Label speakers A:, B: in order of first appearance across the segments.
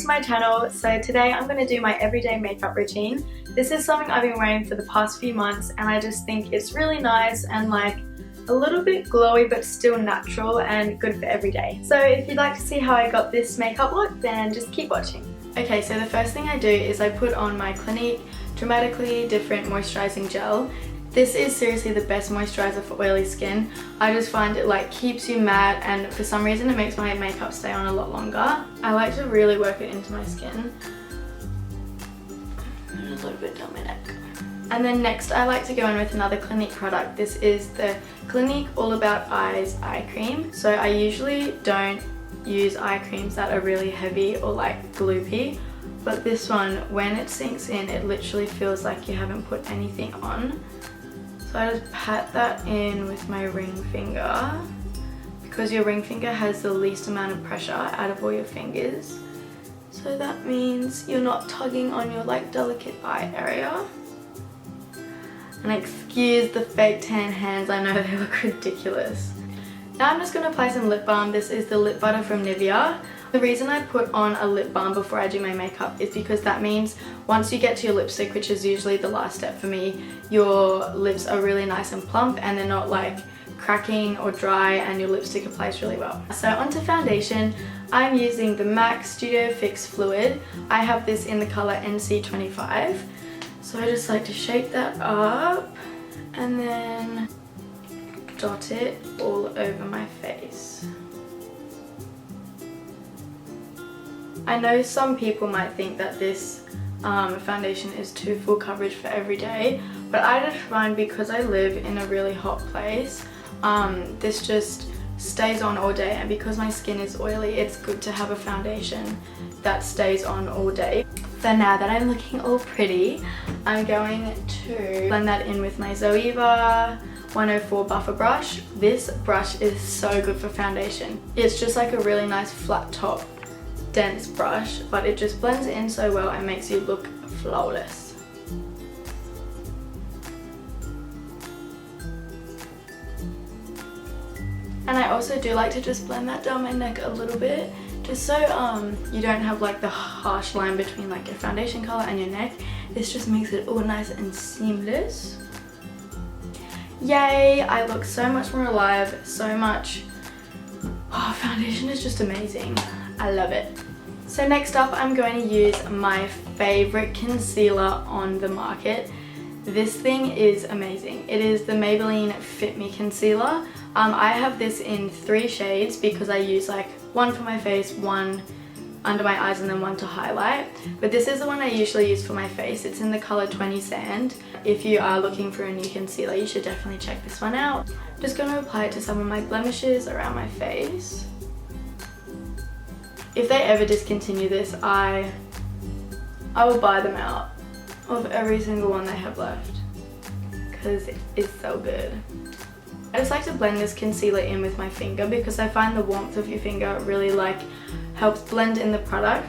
A: my channel. So today I'm going to do my everyday makeup routine. This is something I've been wearing for the past few months and I just think it's really nice and like a little bit glowy but still natural and good for every day. So if you'd like to see how I got this makeup look, then just keep watching. Okay, so the first thing I do is I put on my Clinique Dramatically Different moisturizing gel. This is seriously the best moisturizer for oily skin. I just find it like keeps you matte and for some reason it makes my makeup stay on a lot longer. I like to really work it into my skin. And a little bit down my neck. And then next I like to go in with another Clinique product. This is the Clinique All About Eyes eye cream. So I usually don't use eye creams that are really heavy or like gloopy. But this one, when it sinks in, it literally feels like you haven't put anything on. So I just pat that in with my ring finger because your ring finger has the least amount of pressure out of all your fingers. So that means you're not tugging on your like delicate eye area. And excuse the fake tan hands, I know they look ridiculous. Now I'm just going to apply some lip balm. This is the lip butter from Nivea. The reason I put on a lip balm before I do my makeup is because that means once you get to your lipstick, which is usually the last step for me, your lips are really nice and plump and they're not like cracking or dry and your lipstick applies really well. So onto foundation, I'm using the MAC Studio Fix Fluid. I have this in the color NC25. So I just like to shake that up and then dot it all over my face. I know some people might think that this foundation is too full coverage for every day, but I just find because I live in a really hot place, this just stays on all day, and because my skin is oily, it's good to have a foundation that stays on all day. So now that I'm looking all pretty, I'm going to blend that in with my Zoeva 104 buffer brush. This brush is so good for foundation. It's just like a really nice flat top dense brush, but it just blends in so well and makes you look flawless. And I also do like to just blend that down my neck a little bit, just so you don't have like the harsh line between like your foundation color and your neck. This just makes it all nice and seamless. Yay! I look so much more alive, so much. Oh, foundation is just amazing. I love it. So next up I'm going to use my favorite concealer on the market. This thing is amazing. It is the Maybelline Fit Me concealer. I have this in 3 shades because I use like one for my face, one under my eyes and then one to highlight. But this is the one I usually use for my face. It's in the color 20 Sand. If you are looking for a new concealer, you should definitely check this one out. I'm just going to apply it to some of my blemishes around my face. If they ever discontinue this, I will buy them out of every single one they have left because it's so good. I just like to blend this concealer in with my finger because I find the warmth of your finger really like helps blend in the product.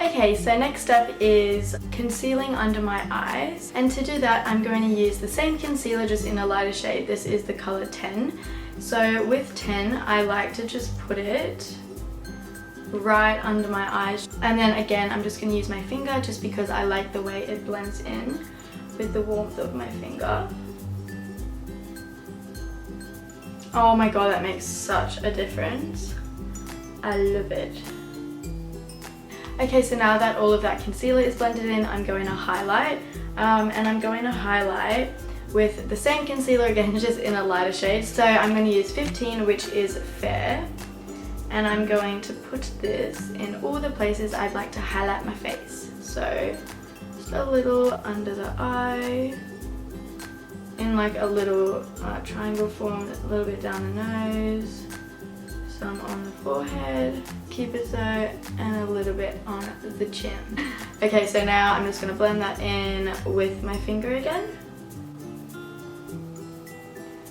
A: Okay, so next step is concealing under my eyes, and to do that I'm going to use the same concealer just in a lighter shade. This is the color 10. So with 10 I like to just put it right under my eyes, and then again I'm just going to use my finger just because I like the way it blends in with the warmth of my finger. Oh my god, that makes such a difference. I love it. Okay, so now that all of that concealer is blended in, I'm going to highlight. And I'm going to highlight with the same concealer again, just in a lighter shade. So I'm going to use 15, which is Fair. And I'm going to put this in all the places I'd like to highlight my face. So just a little under the eye, in like a little triangle form, a little bit down the nose, some on the forehead, keep it so, and a little bit on the chin. Okay, so now I'm just going to blend that in with my finger again.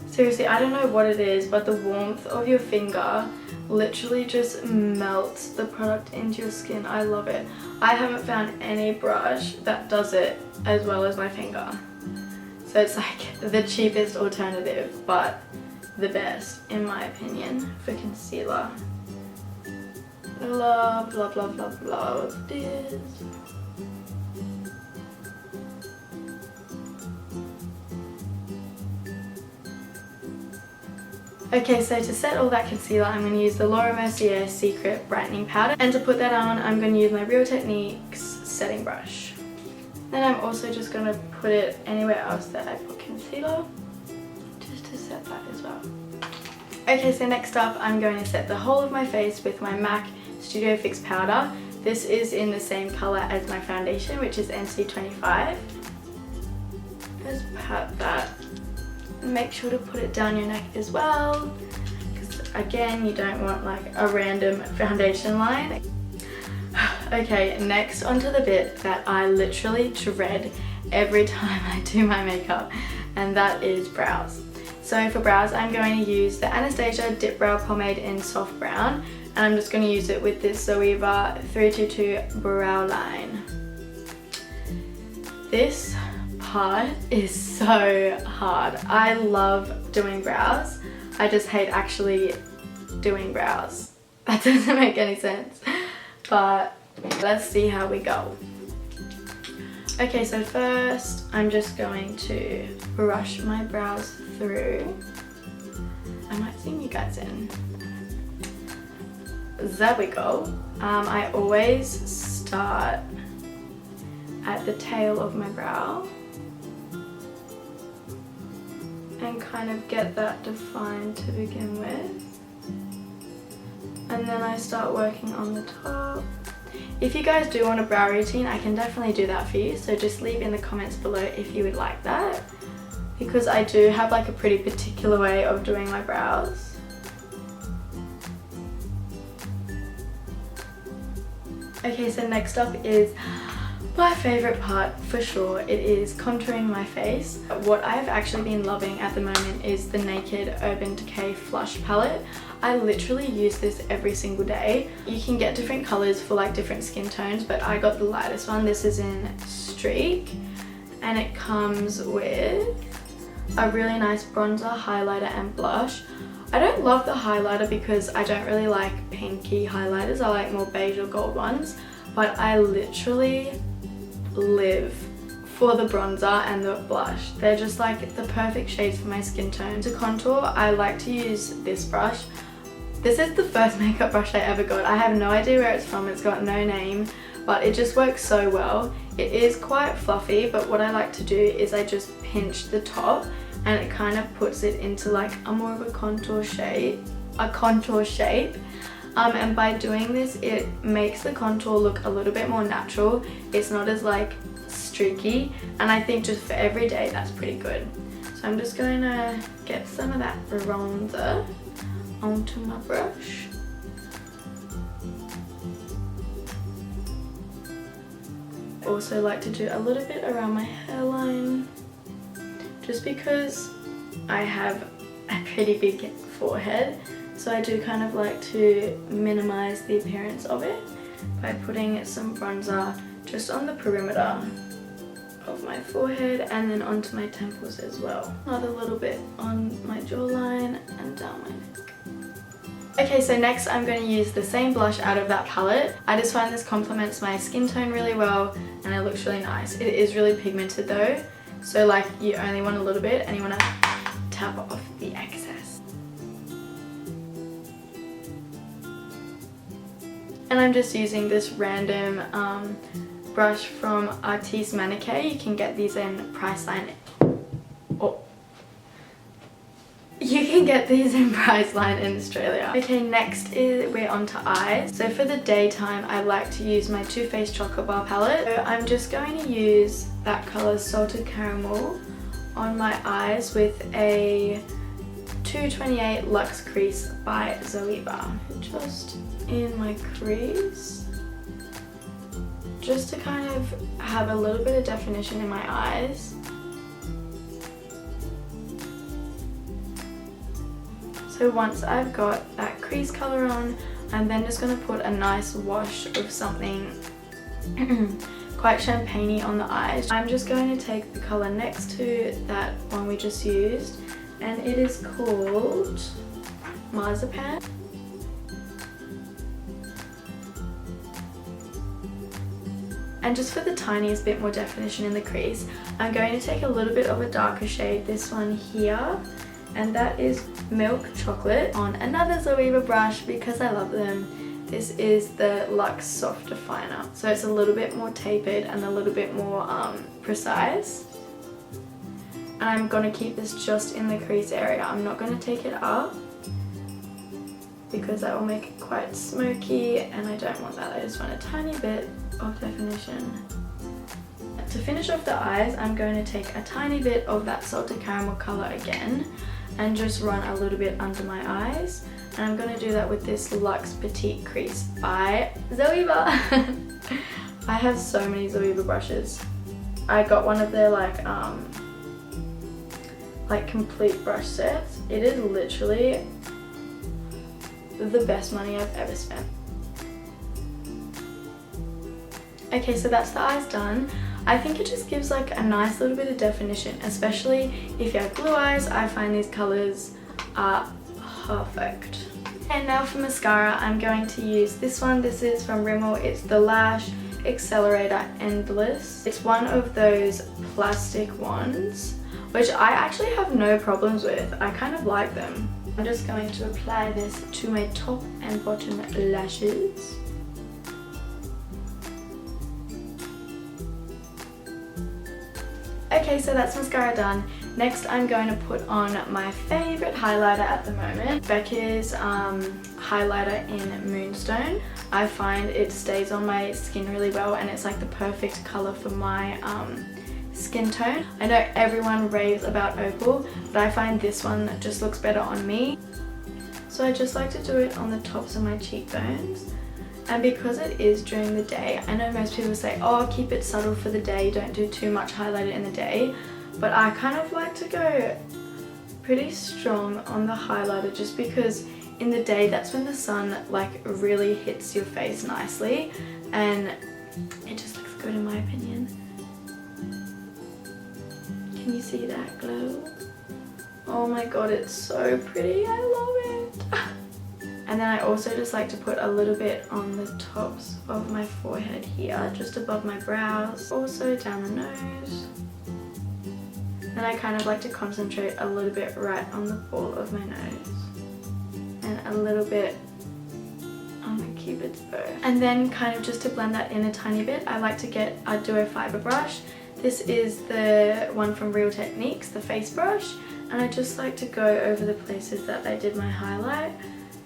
A: Seriously, I don't know what it is, but the warmth of your finger literally just melts the product into your skin. I love it. I haven't found any brush that does it as well as my finger. So it's like the cheapest alternative, but the best in my opinion for concealer. Love, love, love, love, love this. Okay, so to set all that concealer, I'm going to use the Mercier Secret Brightening Powder. And to put that on, I'm going to use my Real Techniques setting brush. Then I'm also just going to put it anywhere else that I put concealer, just to set that as well. Okay, so next up, I'm going to set the whole of my face with my MAC Studio Fix powder. This is in the same color as my foundation, which is NC25. Just pat that. Make sure to put it down your neck as well, because again, you don't want like a random foundation line. Okay, next onto the bit that I literally dread every time I do my makeup, and that is brows. So for brows, I'm going to use the Anastasia Dip Brow Pomade in Soft Brown, and I'm just going to use it with this Zoeva 322 Brow Line. This part is so hard. I love doing brows. I just hate actually doing brows. That doesn't make any sense. But let's see how we go. Okay, so first I'm just going to brush my brows through. I might zoom you guys in. There we go. I always start at the tail of my brow and kind of get that defined to begin with, and then I start working on the top. If you guys do want a brow routine, I can definitely do that for you, so just leave in the comments below if you would like that, because I do have like a pretty particular way of doing my brows. Okay, so next up is my favourite part for sure. It is contouring my face. What I've actually been loving at the moment is the Naked Urban Decay Flush Palette. I literally use this every single day. You can get different colours for like different skin tones, but I got the lightest one. This is in Streak, and it comes with a really nice bronzer, highlighter and blush. I don't love the highlighter because I don't really like pinky highlighters. I like more beige or gold ones, but I literally live for the bronzer and the blush. They're just like the perfect shades for my skin tone. To contour, I like to use this brush. This is the first makeup brush I ever got. I have no idea where it's from. It's got no name, but it just works so well. It is quite fluffy, but what I like to do is I just pinch the top, and it kind of puts it into like a more of a contour shape. And by doing this, it makes the contour look a little bit more natural. It's not as like streaky, and I think just for every day that's pretty good. So I'm just going to get some of that bronzer onto my brush. I also like to do a little bit around my hairline, just because I have a pretty big forehead. So I do kind of like to minimize the appearance of it by putting some bronzer just on the perimeter of my forehead and then onto my temples as well. Another little bit on my jawline and down my neck. Okay, so next I'm going to use the same blush out of that palette. I just find this complements my skin tone really well and it looks really nice. It is really pigmented though, so like you only want a little bit and you want to tap off the excess. And I'm just using this random brush from Artis Manicure. You can get these in Priceline. Oh. You can get these in Priceline in Australia. Okay, next is we're on to eyes. So for the daytime, I like to use my Too Faced Chocolate Bar palette. So I'm just going to use that colour Salted Caramel on my eyes with a 228 Luxe Crease by Zoeva. Just in my crease, just to kind of have a little bit of definition in my eyes. So once I've got that crease colour on, I'm then just going to put a nice wash of something quite champagne-y on the eyes. I'm just going to take the colour next to that one we just used, and it is called Marzipan. And just for the tiniest bit more definition in the crease, I'm going to take a little bit of a darker shade, this one here, and that is Milk Chocolate, on another Zoeva brush because I love them. This is the Luxe Soft Definer, so it's a little bit more tapered and a little bit more precise. And I'm going to keep this just in the crease area. I'm not going to take it up because that will make it quite smoky, and I don't want that. I just want a tiny bit of definition. To finish off the eyes, I'm going to take a tiny bit of that salted caramel colour again and just run a little bit under my eyes. And I'm going to do that with this Luxe Petite Crease by Zoeva. I have so many Zoeva brushes. I got one of their like complete brush sets. It is literally the best money I've ever spent. Okay, so that's the eyes done. I think it just gives like a nice little bit of definition, especially if you have blue eyes. I find these colours are perfect. And now for mascara, I'm going to use this one. This is from Rimmel. It's the Lash Accelerator Endless. It's one of those plastic ones, which I actually have no problems with. I kind of like them. I'm just going to apply this to my top and bottom lashes. Okay, so that's mascara done. Next, I'm going to put on my favourite highlighter at the moment, Becca's highlighter in Moonstone. I find it stays on my skin really well, and it's like the perfect colour for my skin tone. I know everyone raves about opal, but I find this one just looks better on me. So I just like to do it on the tops of my cheekbones. And because it is during the day, I know most people say, oh, keep it subtle for the day, don't do too much highlighter in the day. But I kind of like to go pretty strong on the highlighter just because in the day, that's when the sun like really hits your face nicely. And it just looks good in my opinion. Can you see that glow? Oh my god, it's so pretty, I love it. And then I also just like to put a little bit on the tops of my forehead here, just above my brows, also down the nose. Then I kind of like to concentrate a little bit right on the ball of my nose. And a little bit on the cupid's bow. And then kind of just to blend that in a tiny bit, I like to get a duo fiber brush. This is the one from Real Techniques, the face brush. And I just like to go over the places that I did my highlight,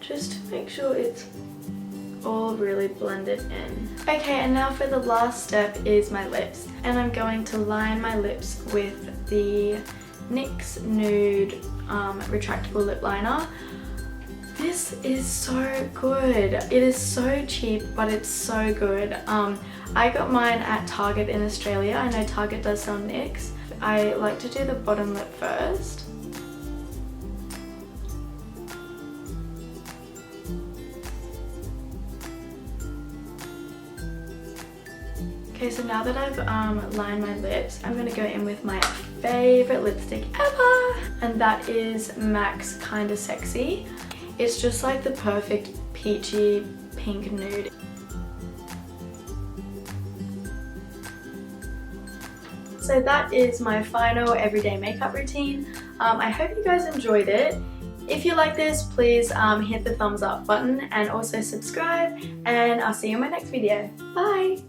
A: just to make sure it's all really blended in. Okay, and now for the last step is my lips. And I'm going to line my lips with the NYX Nude Retractable Lip Liner. This is so good. It is so cheap, but it's so good. I got mine at Target in Australia. I know Target does sell NYX. I like to do the bottom lip first. Okay, so now that I've lined my lips, I'm gonna go in with my favorite lipstick ever, and that is MAC's Kinda Sexy. It's just like the perfect peachy pink nude. So that is my final everyday makeup routine. I hope you guys enjoyed it. If you like this, please hit the thumbs up button and also subscribe, and I'll see you in my next video. Bye!